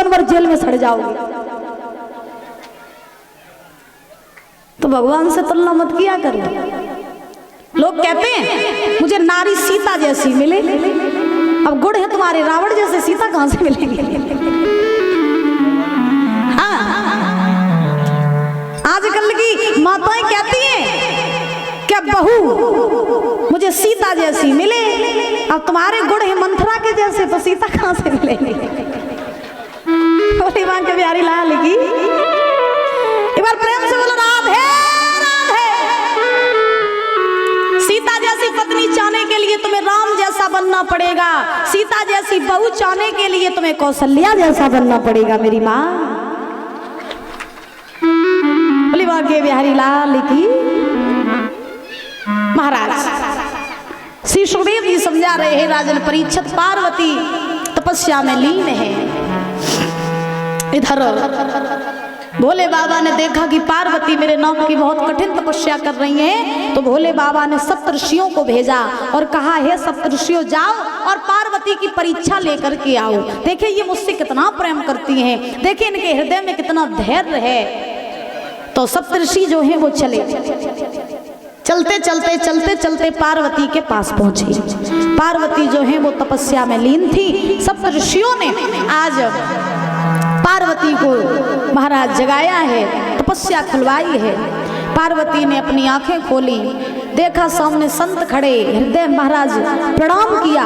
जीवन भर जेल में सड़ जाओगे। तो भगवान से तुलना मत किया करो। लोग कहते हैं मुझे नारी सीता जैसी मिले, अब गुण है तुम्हारे रावण जैसे, सीता कहां से मिलेंगे? हाँ, आजकल की माताएं कहती हैं क्या बहू मुझे सीता जैसी मिले, अब तुम्हारे गुण है मंथरा के जैसे, तो सीता कहां से मिलेंगे? बोली मां के प्यारी लाल की एक बार प्रेम से बोलो राधे राधे। सीता जैसी पत्नी चाहने के लिए तुम्हें राम जैसा बनना पड़ेगा, सीता जैसी बहू चाहने के लिए तुम्हें कौशल्या जैसा बनना पड़ेगा मेरी माँ। बोली मां के बिहारी लाल की। महाराज श्री सुखदेव जी समझा रहे हैं राजन परीक्षित, पार्वती तपस्या में लीन है। इधर भोले बाबा ने देखा कि पार्वती मेरे नाम की बहुत कठिन तपस्या कर रही हैं, तो भोले बाबा ने सप्तऋषियों को भेजा और कहा हे सप्तऋषियों जाओ और पार्वती की परीक्षा लेकर के आओ। देखिए ये मुझसे कितना प्रेम करती हैं, देखिए इनके हृदय में कितना धैर्य है। तो सप्तऋषि जो हैं वो चले, चलते चलते चलते चलते पार्वती के पास पहुंचे। पार्वती जो है वो तपस्या में लीन थी। सप्तऋषियों ने आज पार्वती को महाराज जगाया है, तपस्या खुलवाई है। पार्वती ने अपनी आंखें खोली, देखा सामने संत खड़े, हृदय महाराज प्रणाम किया,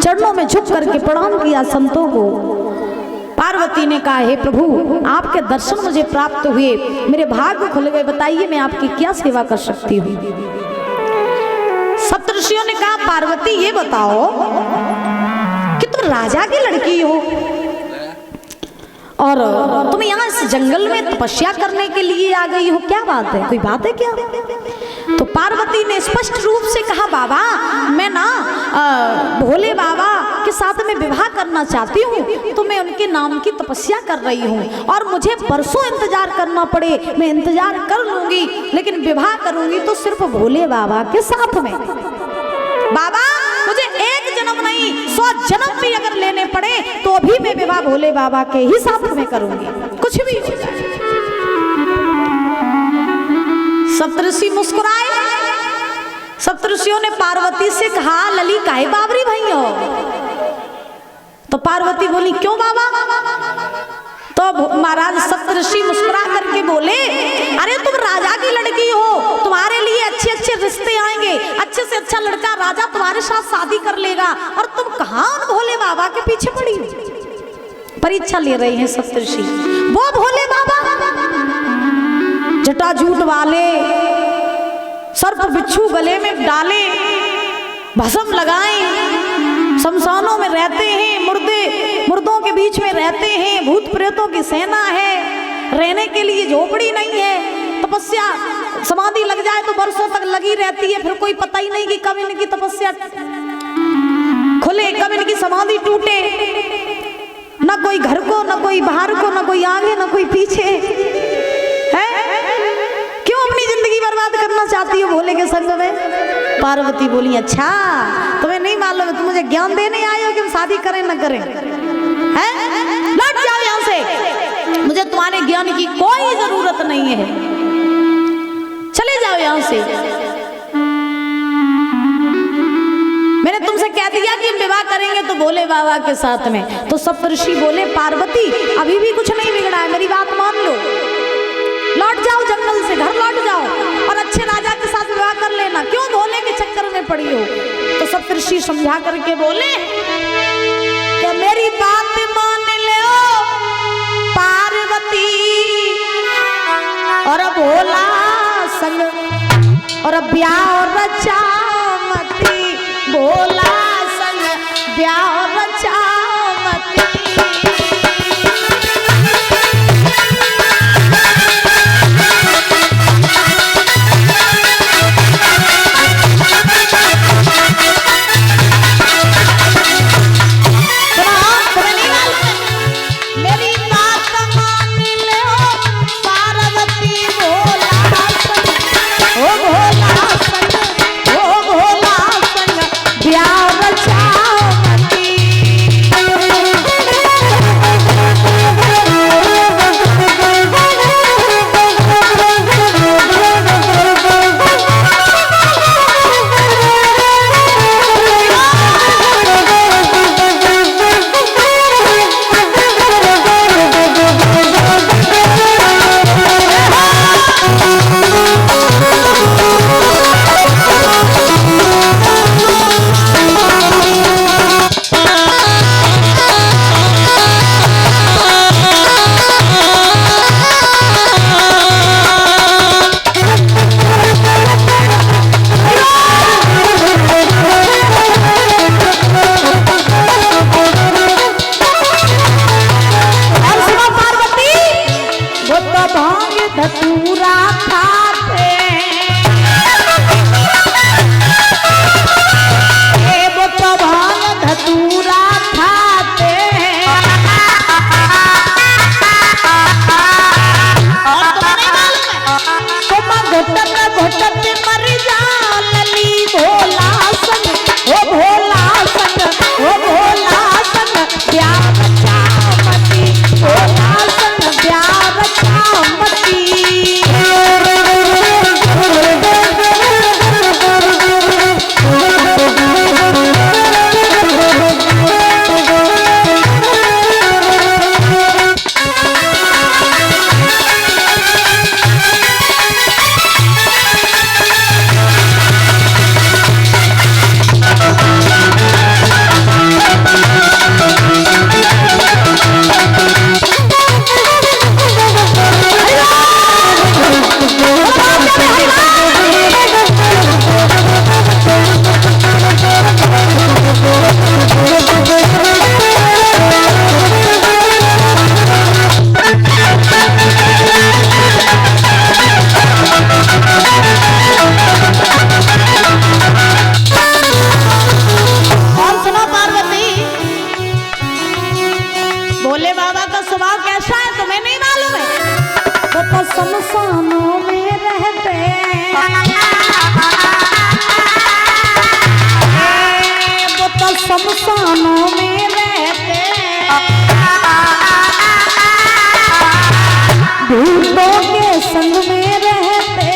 चरणों में झुक करके प्रणाम किया संतों को। पार्वती ने कहा हे प्रभु आपके दर्शन मुझे प्राप्त हुए, मेरे भाग्य खुल गए, बताइए मैं आपकी क्या सेवा कर सकती हूँ। सप्तऋषियों ने कहा पार्वती ये बताओ कि तुम राजा की लड़की हो और तुम यहाँ इस जंगल में तपस्या करने के लिए आ गई हो, क्या बात है, कोई बात है क्या? तो पार्वती ने स्पष्ट रूप से कहा बाबा मैं ना भोले बाबा के साथ में विवाह करना चाहती हूँ, तो मैं उनके नाम की तपस्या कर रही हूँ और मुझे बरसों इंतजार करना पड़े मैं इंतजार कर लूंगी, लेकिन विवाह करूंगी तो सिर्फ भोले बाबा के साथ में। बाबा मुझे एक जन्म नहीं 100 जन्म भी अगर लेने पड़े तो भी मैं विवाह भोले बाबा के ही साथ में करूंगी, कुछ भी हो जाए। सप्तऋषि मुस्कुराए। सप्तऋषियों ने पार्वती से कहा लली काहे बाबरी भई हो? तो पार्वती बोली क्यों बाबा? तो महाराज सप्तऋषि मुस्कुरा करके बोले अरे तुम राजा की लड़की हो, तुम्हारे लिए अच्छे अच्छे रिश्ते आएंगे, अच्छे से अच्छा लड़का राजा तुम्हारे साथ शादी कर लेगा, और तुम कहाँ उन भोले बाबा के पीछे पड़ी हो? परीक्षा ले रहे हैं सप्तऋषि। वो भोले बाबा जटाजूट वाले, सर्प बिच्छू गले में डाले, भस्म लगाए, शमशानों में रहते हैं, मुर्दों के बीच में रहते हैं, भूत प्रेतों की सेना है, रहने के लिए झोपड़ी नहीं है, तपस्या समाधि लग जाए तो बरसों तक लगी रहती है, फिर कोई पता ही नहीं कि कब इनकी तपस्या खुले कब इनकी समाधि टूटे, न कोई घर को न कोई बाहर को, न कोई आगे न कोई पीछे है। क्यों अपनी जिंदगी बर्बाद करना चाहती हो भोले के संग में? पार्वती बोली अच्छा तुम्हें नहीं मालूम, तुम मुझे ज्ञान देने आए हो कि हम शादी करें न करें? हैं? लौट जाओ यहाँ से, मुझे तुम्हारे ज्ञान की कोई जरूरत नहीं है, चले जाओ यहाँ से। मैंने तुमसे कह दिया कि विवाह करेंगे तो भोले बाबा के साथ में। तो सप्तऋषि बोले पार्वती अभी भी कुछ नहीं बिगड़ा है, मेरी बात मान लो, लौट जाओ जंगल से, घर लौट जाओ और अच्छे राजा के साथ विवाह कर लेना, क्यों भोले के चक्कर में पड़ी हो? तो सप्तऋषि समझा करके बोले कि मेरी बात मान लो पार्वती, और भोला संग और ब्याह रचा मती, भोला संग ब्याह रचा मती। तुम्हें नहीं धतूरा खाते वो तो भांग धतूरा खाते और तुम्हें मालूम है तुम घुटत मर जा लली भोला संग ओ भोला संग ओ भोला संग प्यार चामती भोला संग प्यार चामती शमशानों में रहते वो तो शमशानों में रहते भूतों के संग में रहते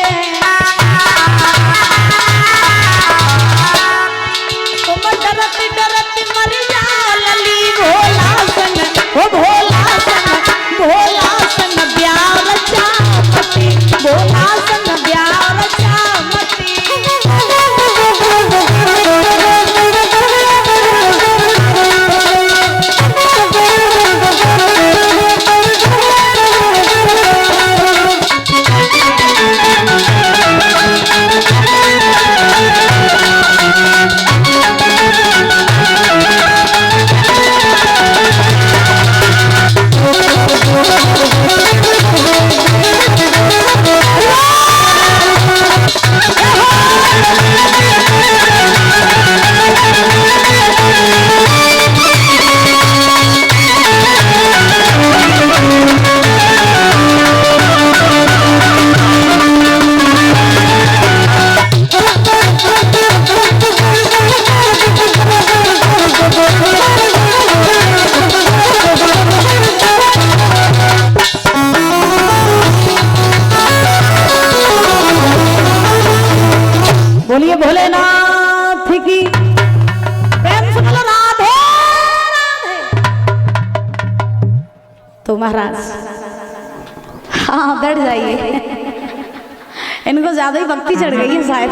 तुम डरती डरती मर जाओ लली भोला संग ओ भोला संग भोला संग प्यार चामती भोला संग प्यार चामती बोलिए भोलेनाथ की प्रेम से बोलो राधे राधे। तो महाराज हाँ बैठ जाइए इनको ज्यादा ही भक्ति चढ़ गई है शायद।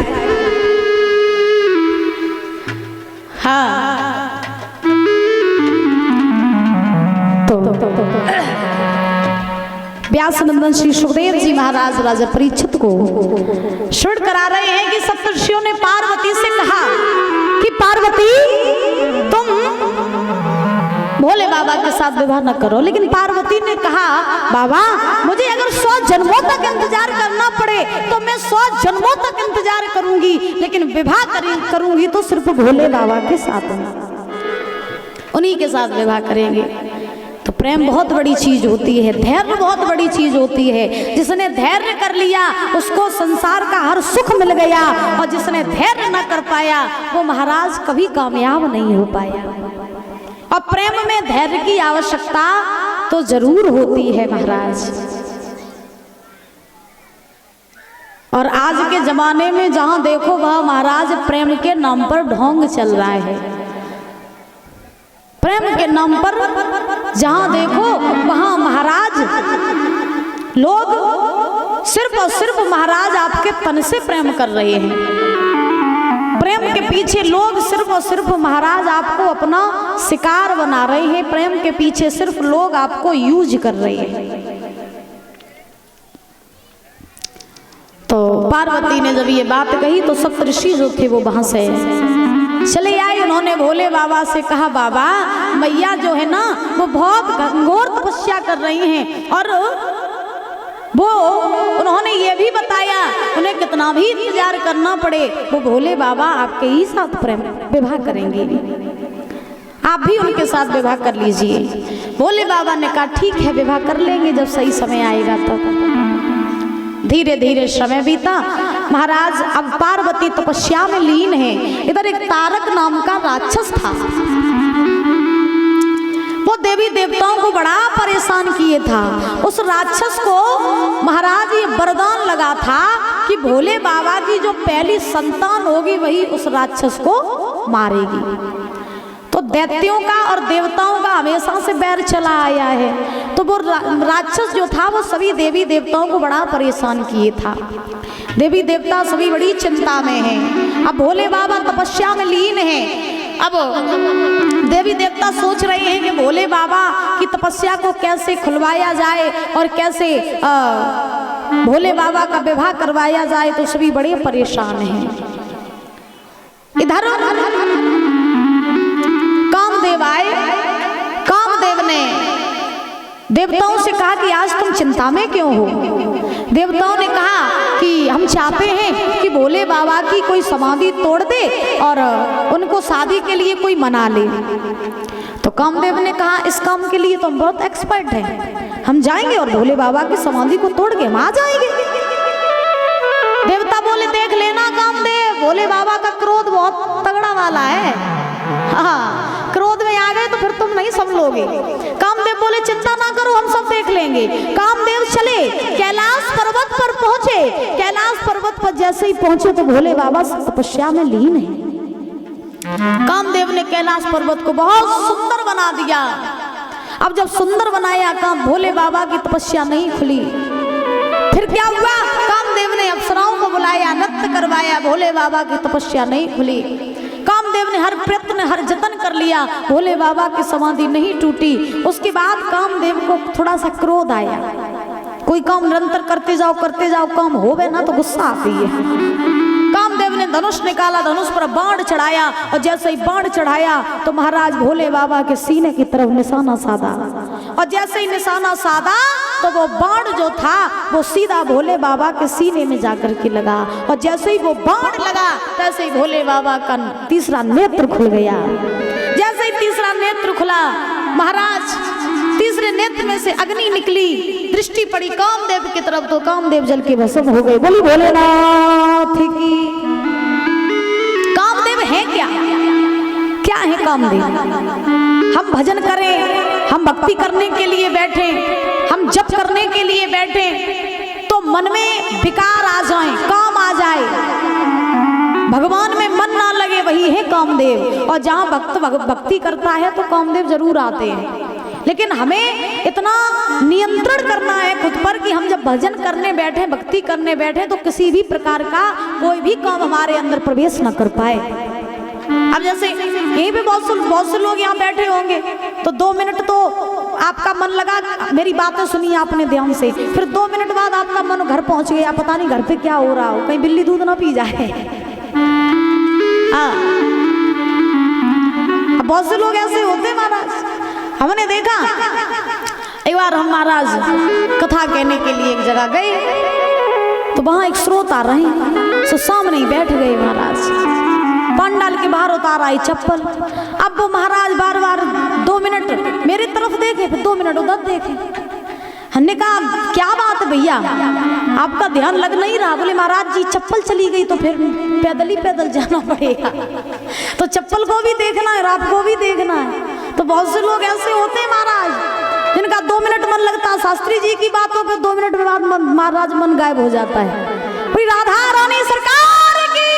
हाँ व्यास नंदन श्री सुखदेव जी महाराज राजा परीक्षित को श्रवण करा रहे हैं कि सप्तर्षियों ने पार्वती से कहा कि पार्वती तुम भोले बाबा के साथ विवाह न करो, लेकिन पार्वती ने कहा बाबा मुझे अगर 100 जन्मों तक इंतजार करना पड़े तो मैं 100 जन्मों तक इंतजार करूंगी, लेकिन विवाह करूंगी तो सिर्फ भोले बाबा के साथ, उन्हीं के साथ विवाह करेंगे। तो प्रेम बहुत बड़ी चीज होती है, धैर्य बहुत बड़ी चीज होती है। जिसने धैर्य कर लिया उसको संसार का हर सुख मिल गया, और जिसने धैर्य न कर पाया वो महाराज कभी कामयाब नहीं हो पाया। और प्रेम में धैर्य की आवश्यकता तो जरूर होती है महाराज। और आज के जमाने में जहां देखो वह महाराज प्रेम के नाम पर ढोंग चल रहा है। प्रेम के नाम पर जहां देखो वहां महाराज लोग सिर्फ और सिर्फ महाराज आपके तन से प्रेम कर रहे हैं। प्रेम के पीछे लोग सिर्फ और सिर्फ महाराज आपको अपना शिकार बना रहे हैं। प्रेम के पीछे सिर्फ लोग आपको यूज कर रहे हैं। तो पार्वती ने जब ये बात कही तो सप्तऋषि जो थे वो वहां से चले आए। उन्होंने भोले बाबा से कहा बाबा मैया जो है ना वो बहुत घोर तपस्या कर रही हैं, और वो उन्होंने ये भी बताया, उन्हें कितना भी इंतजार करना पड़े वो भोले बाबा आपके ही साथ प्रेम विवाह करेंगे, आप भी उनके साथ विवाह कर लीजिए। भोले बाबा ने कहा ठीक है विवाह कर लेंगे जब सही समय आएगा तब। धीरे धीरे समय बीता। महाराज अब पार्वती तपस्या में लीन है। इधर एक तारक नाम का राक्षस था, वो देवी देवताओं को बड़ा परेशान किए था। उस राक्षस को महाराज ये वरदान लगा था कि भोले बाबा की जो पहली संतान होगी वही उस राक्षस को मारेगी। तो दैत्यों का और देवताओं का हमेशा से बैर चला आया है। तो वो राक्षस जो था वो सभी देवी देवताओं को बड़ा परेशान किए था। देवी देवता सभी बड़ी चिंता में हैं। अब भोले बाबा तपस्या में लीन हैं। अब देवी देवता सोच रहे हैं कि भोले बाबा की तपस्या को कैसे खुलवाया जाए और कैसे भोले बाबा का विवाह करवाया जाए, तो सभी बड़े परेशान हैं। इधर कामदेव आए। कामदेव ने देवताओं से कहा कि आज तुम चिंता में क्यों हो। देवताओं ने कहा कि हम चाहते हैं कि भोले बाबा की कोई समाधि तोड़ दे और उनको शादी के लिए कोई मना ले। तो कामदेव ने कहा इस काम के लिए तो हम बहुत एक्सपर्ट हैं, हम जाएंगे और भोले बाबा की समाधि को तोड़ के हम आ जाएंगे। देवता बोले देख लेना कामदेव, भोले बाबा का क्रोध बहुत तगड़ा वाला है, हाँ क्रोध में आ गए तो फिर तुम नहीं संभलोगे। कामदेव बोले चिंता ना करो हम सब देख लेंगे। कामदेव चले, कैलाश पर्वत पर पहुंचे। कैलाश पर्वत पर जैसे ही पहुंचे तो भोले बाबा तपस्या में लीन है। कामदेव ने कैलाश पर्वत को बहुत सुंदर बना दिया। अब जब सुंदर बनाया काम भोले बाबा की तपस्या नहीं खुली। फिर क्या हुआ, कामदेव ने अप्सराओं को बुलाया, नृत्य करवाया, भोले बाबा की तपस्या नहीं खुली। कामदेव ने हर प्रयत्न हर जतन कर लिया, भोले बाबा की समाधि नहीं टूटी। उसके बाद कामदेव को थोड़ा सा क्रोध आया। कोई काम निरंतर करते जाओ काम होवे ना तो गुस्सा आती है। कामदेव ने धनुष निकाला, धनुष पर बाण चढ़ाया और जैसे ही बाण चढ़ाया तो महाराज भोले बाबा के सीने की तरफ निशाना साधा और जैसे ही निशाना साधा तो वो बाण जो था वो सीधा भोले बाबा के सीने में जाकर के लगा और जैसे ही वो बाण लगा तैसे ही भोले बाबा का तीसरा नेत्र खुल गया। जैसे ही तीसरा नेत्र खुला महाराज तीसरे नेत्र में से अग्नि निकली, दृष्टि पड़ी कामदेव की तरफ तो कामदेव जल के भस्म हो गए। बोली भोलेनाथ की। कामदेव है क्या, क्या है कामदेव? हम भजन करें, हम भक्ति करने के लिए बैठे, हम जप करने के लिए बैठे तो मन में विकार आ जाए, काम आ जाए, भगवान में मन ना लगे, वही है कामदेव। और जहाँ भक्त भक्ति करता है तो कामदेव जरूर आते हैं। लेकिन हमें इतना नियंत्रण करना है खुद पर कि हम जब भजन करने बैठे, भक्ति करने बैठे तो किसी भी प्रकार का कोई भी काम हमारे अंदर प्रवेश न कर पाए। अब जैसे यहीं पे बहुत से लोग यहाँ बैठे होंगे तो 2 मिनट तो आपका मन लगा, मेरी बातें सुनी आपने ध्यान से, फिर 2 मिनट बाद आपका मन घर पहुंच गया, पता नहीं घर पे क्या हो रहा हो, कहीं बिल्ली दूध ना पी जाए। बहुत से लोग ऐसे होते महाराज, हमने देखा। एक बार हम महाराज कथा कहने के लिए एक जगह गए तो वहां एक स्रोत आ रहे हैं, तो सामने ही बैठ गए महाराज। पंडाल के बाहर उतार आई चप्पल। अब वो महाराज बार बार 2 मिनट मेरी तरफ देखे, फिर 2 मिनट उधर देखे। हमने कहा क्या बात है भैया, आपका ध्यान लग नहीं रहा? बोले महाराज जी चप्पल चली गई तो फिर पैदल ही पैदल जाना पड़ेगा, तो चप्पल को भी देखना है और आपको भी देखना है। तो बहुत से लोग ऐसे होते हैं महाराज जिनका 2 मिनट मन लगता है शास्त्री जी की बातों पे, 2 मिनट बाद महाराज मन गायब हो जाता है। कोई राधा रानी सरकार की।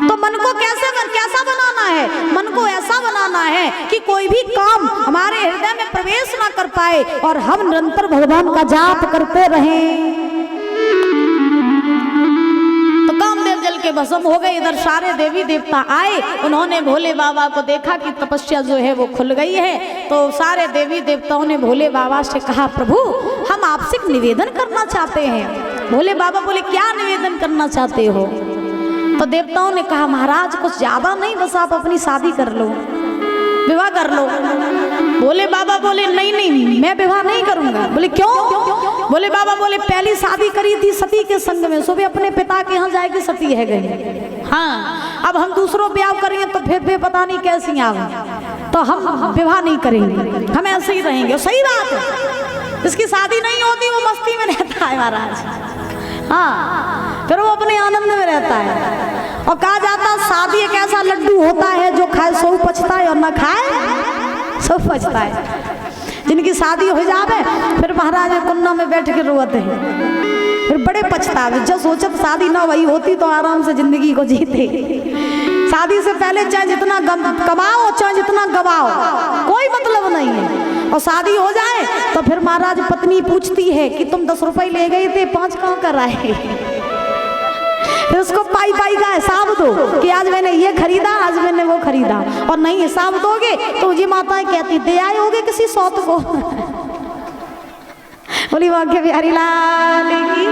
तो मन को कैसा बनाना है? मन को ऐसा बनाना है कि कोई भी काम हमारे हृदय में प्रवेश ना कर पाए और हम निरंतर भगवान का जाप करते रहें। तो कामदेव जल के भस्म हो गए। इधर सारे देवी देवता आए, उन्होंने भोले बाबा को देखा कि तपस्या जो है वो खुल गई है। तो सारे देवी देवताओं ने भोले बाबा से कहा प्रभु हम आपसे एक निवेदन करना चाहते हैं। भोले बाबा बोले क्या निवेदन करना चाहते हो? तो देवताओं ने कहा महाराज कुछ ज्यादा नहीं, बस आप अपनी शादी कर लो। विवाह कर लो। बोले बाबा बोले नहीं नहीं मैं विवाह नहीं करूंगा। बोले क्यों? बोले बाबा बोले पहली शादी करी थी सती के संग में, सुबह अपने पिता के यहाँ जाएगी सती है गई। हाँ अब हम दूसरों ब्याह करेंगे तो फिर पता नहीं कैसी आवे, तो हम विवाह नहीं करेंगे, हम ऐसे ही रहेंगे। सही बात है, इसकी शादी नहीं होती वो मस्ती में रहता है महाराज। हाँ फिर वो अपने आनंद में रहता है। और कहा जाता शादी एक ऐसा लड्डू होता है जो खाए सो पछता है और ना खाए सो पछता है। जिनकी शादी हो जावे फिर महाराज कुन्ना में बैठ के रोते हैं, फिर बड़े पछतावे। जब सोचत शादी ना वही होती तो आराम से जिंदगी को जीते। शादी से पहले चाहे जितना कमाओ चाहे जितना गवाओ कोई मतलब नहीं है। और शादी हो जाए तो फिर महाराज पत्नी पूछती है कि तुम 10 रुपए ले गए थे 5 कहाँ कर आए। फिर उसको पाई पाई का हिसाब दो कि आज मैंने ये खरीदा आज मैंने वो खरीदा, और नहीं हिसाब दोगे तो जी माताएं कहती दे आए होगे किसी सौत को। बोली वाक्य प्यारी लाल की।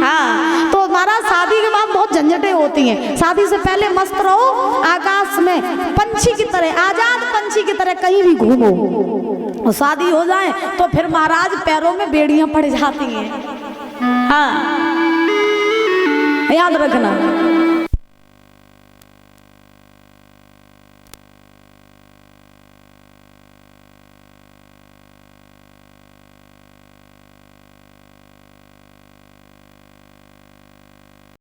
हाँ तो महाराज शादी के बाद बहुत झंझटें होती हैं। शादी से पहले मस्त रहो, आकाश में पंछी की तरह आजाद पंछी की तरह कहीं भी घूमो। और शादी हो जाए तो फिर महाराज पैरों में बेड़ियां पड़ जाती हैं। हाँ याद रखना।